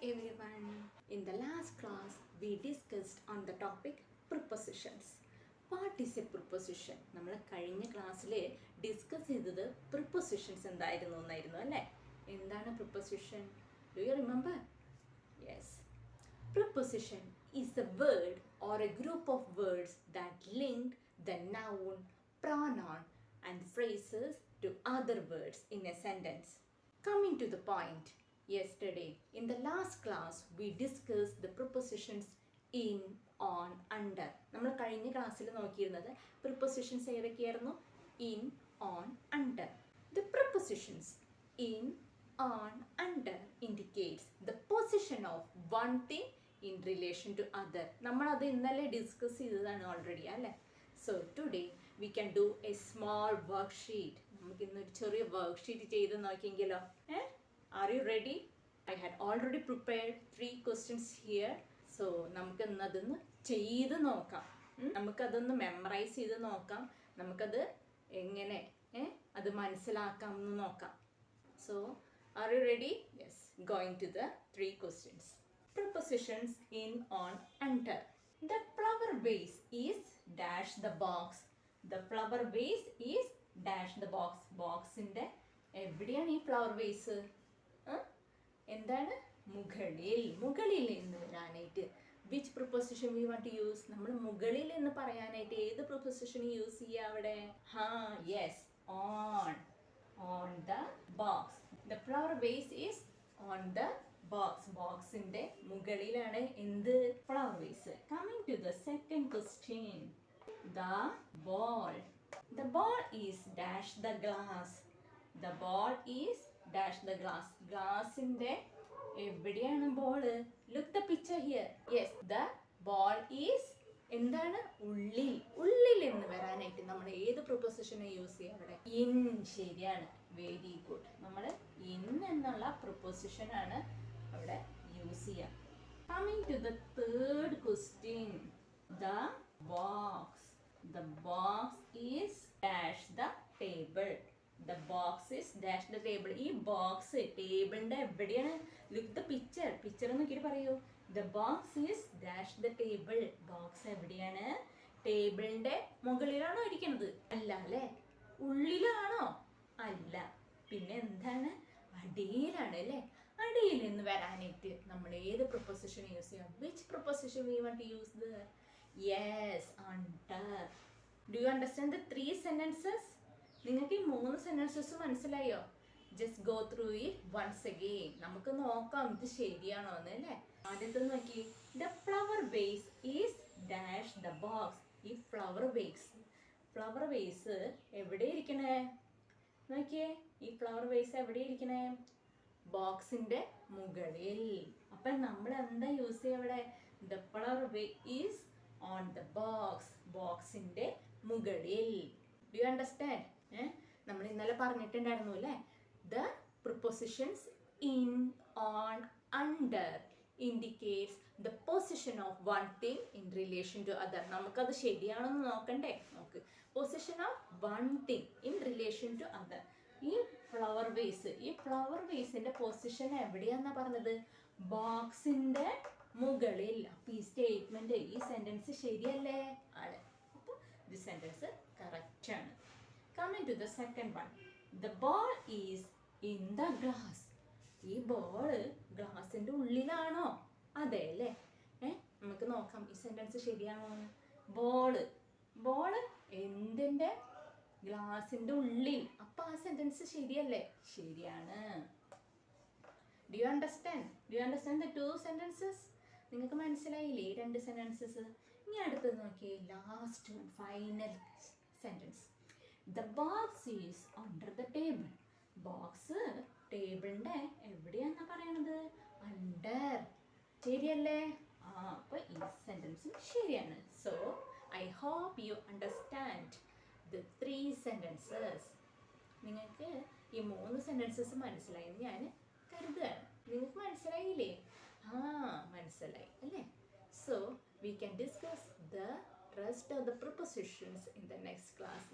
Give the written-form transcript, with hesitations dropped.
everyone. In the last class, we discussed on the topic prepositions. What is a preposition? നമ്മൾ കഴിഞ്ഞ ക്ലാസ്സിൽ discuss ചെയ്തത് പ്രിപ്പൊസിഷൻസ് എന്തായിരുന്നു അല്ലേ? എന്താണ് preposition? Do you remember? Yes. Preposition is a word or a group of words that link the noun, pronoun and phrases to other words in a sentence. Coming to the point, yesterday in the last class we discussed the prepositions in, on, under. നമ്മൾ കഴിഞ്ഞ ക്ലാസ്സിൽ നോക്കിയിരുന്നത് prepositions ഏതൊക്കെയായിരുന്നു? In, on, under. The prepositions in, on, under indicates the position of one thing in relation to other. നമ്മൾ അത് ഇന്നലെ discuss ചെയ്തതാണ് already അല്ലേ? So today we can do a small worksheet. നമുക്ക് ഇന്നൊരു ചെറിയ വർക്ക്ഷീറ്റ് ചെയ്ത് നോക്കിയെങ്കിലോ? Are you ready? I had already prepared 3 questions here. So നമുക്ക് ഇന്നതൊന്ന് ചെയ്ത് നോക്കാം. നമുക്കതൊന്ന് മെമ്മറൈസ് ചെയ്ത് നോക്കാം. നമുക്കത് എങ്ങനെ അത് മനസ്സിലാക്കാം എന്ന് നോക്കാം. So are you ready? Yes. Going to the 3 questions. Prepositions in, on, under. The flower vase is dash the box. The flower vase is dash the box. ബോക്സിൻ്റെ എവിടെയാണ് ഈ ഫ്ലവർ വേസ്? എന്താണ്? മുകളിൽ എന്ന് വരാനായിട്ട് which preposition we want to use? നമ്മൾ മുകളിൽ എന്ന് പറയാനായിട്ട് ഏത് പ്രിപ്പോസിഷൻ യൂസ് ചെയ്യുക അവിടെ? Yes, on the box. The flower vase is on the box. ബോക്സിന്റെ മുകളിലാണ് എന്ത്? Flower vase. Coming to the second question. The ball. The ball is dash the glass. The ball is dash the glass. Glassന്റെ എവിടെയാണ് ball? Look the picture here. Yes, the ball is എന്താണ്? ഉള്ളിൽ എന്ന് വരാനായിട്ട് നമ്മൾ ഏത് പ്രിപ്പോസിഷനെ യൂസ് ചെയ്യുക അവിടെ? In. ശരിയാണ്, വെരി ഗുഡ്. നമ്മൾ ഇൻ എന്നുള്ള പ്രിപ്പോസിഷൻ ആണ് അവിടെ യൂസ് ചെയ്യുക. Coming to the third question. The box. The box is dash the table. The box is dash the table. ഈ ബോക്സ് ടേബിളിന്റെ എവിടെയാണ്? Look the picture. പിക്ചർ നോക്കിയിട്ട് പറയൂ. The box is dash the table. Box എവിടെയാണ്? ടേബിളിന്റെ മുകളിലാണോ ഇരിക്കുന്നത്? അല്ല അല്ലേ? ഉള്ളിലാണോ? അല്ല. പിന്നെ എന്താണ്? അടിയിലാണ് അല്ലേ? അടിയിൽ നിന്ന് വരാനായിട്ട് നമ്മൾ ഏത് പ്രിപ്പോസിഷൻ യൂസ് ചെയ്യാം? Which preposition we want to use the? Yes, under. Do you understand the 3 sentences? നിങ്ങൾക്ക് ഈ 3 sentences മനസ്സിലായോ? Just go through it once again. നമുക്ക് നോക്കാം ഇത് ശരിയാണോ എന്ന് അല്ലേ? ആദ്യത്തെ നോക്കി. The flower vase is dash the box. ഈ flower vase എവിടെ ഇരിക്കണേ? നോക്കിയേ, ഈ flower vase എവിടെ ഇരിക്കണേ? ബോക്സിന്റെ മുകളിൽ. അപ്പൊ നമ്മൾ എന്താ യൂസ് ചെയ്യുക അവിടെ? The flower vase is on the box. ബോക്സിന്റെ മുകളിൽ. Do you understand? നമ്മൾ ഇന്നലെ പറഞ്ഞിട്ടുണ്ടായിരുന്നു അല്ലേ? The prepositions in, on, under indicates the position of one thing in relation to other. നമുക്കത് ശരിയാണെന്ന് നോക്കണ്ടേ? നോക്ക്. Position of one thing in relation to other. ഈ ഫ്ലവർ വേസിന്റെ പൊസിഷൻ എവിടെയാന്നാ പറഞ്ഞത്? ബോക്സിന്റെ മുകളിൽ. അപ്പൊ ഈ സ്റ്റേറ്റ്മെന്റ്, ഈ സെന്റൻസ് ശരിയല്ലേ? ആണ്. അപ്പൊ ഈ സെന്റൻസ് കറക്റ്റ് ആണ്. Coming to the second one. The ball is in the glass. ഈ ബോള് ഗ്ലാസിന്റെ ഉള്ളിലാണോ? അതെ അല്ലേ? നമുക്ക് നോക്കാം ഈ സെന്റൻസ് ശരിയാണോ? ബോള് എന്തിന്റെ? ഗ്ലാസിന്റെ ഉള്ളിൽ. അപ്പൊ ആ സെന്റൻസ് ശരിയല്ലേ? ശരിയാണ്. Do you understand the 2 sentences? നിങ്ങൾക്ക് മനസ്സിലായില്ലേ 2 sentences? ഇനി അടുത്തത് നോക്കിയേ, last one, final sentence. The box is under the table. Box ടേബിളിന്റെ എവിടെയാന്നാ പറയണത്? അണ്ടർ. ശരിയല്ലേ? അപ്പൊ ഈ സെന്റൻസ് ശരിയാണ്. So I hope you understand the 3 sentences. നിങ്ങൾക്ക് ഈ 3 sentences മനസ്സിലായെന്ന് ഞാൻ കരുതുകയാണ്. നിങ്ങൾക്ക് മനസ്സിലായില്ലേ? മനസ്സിലായി അല്ലേ? So we can discuss the rest of the prepositions in the next class.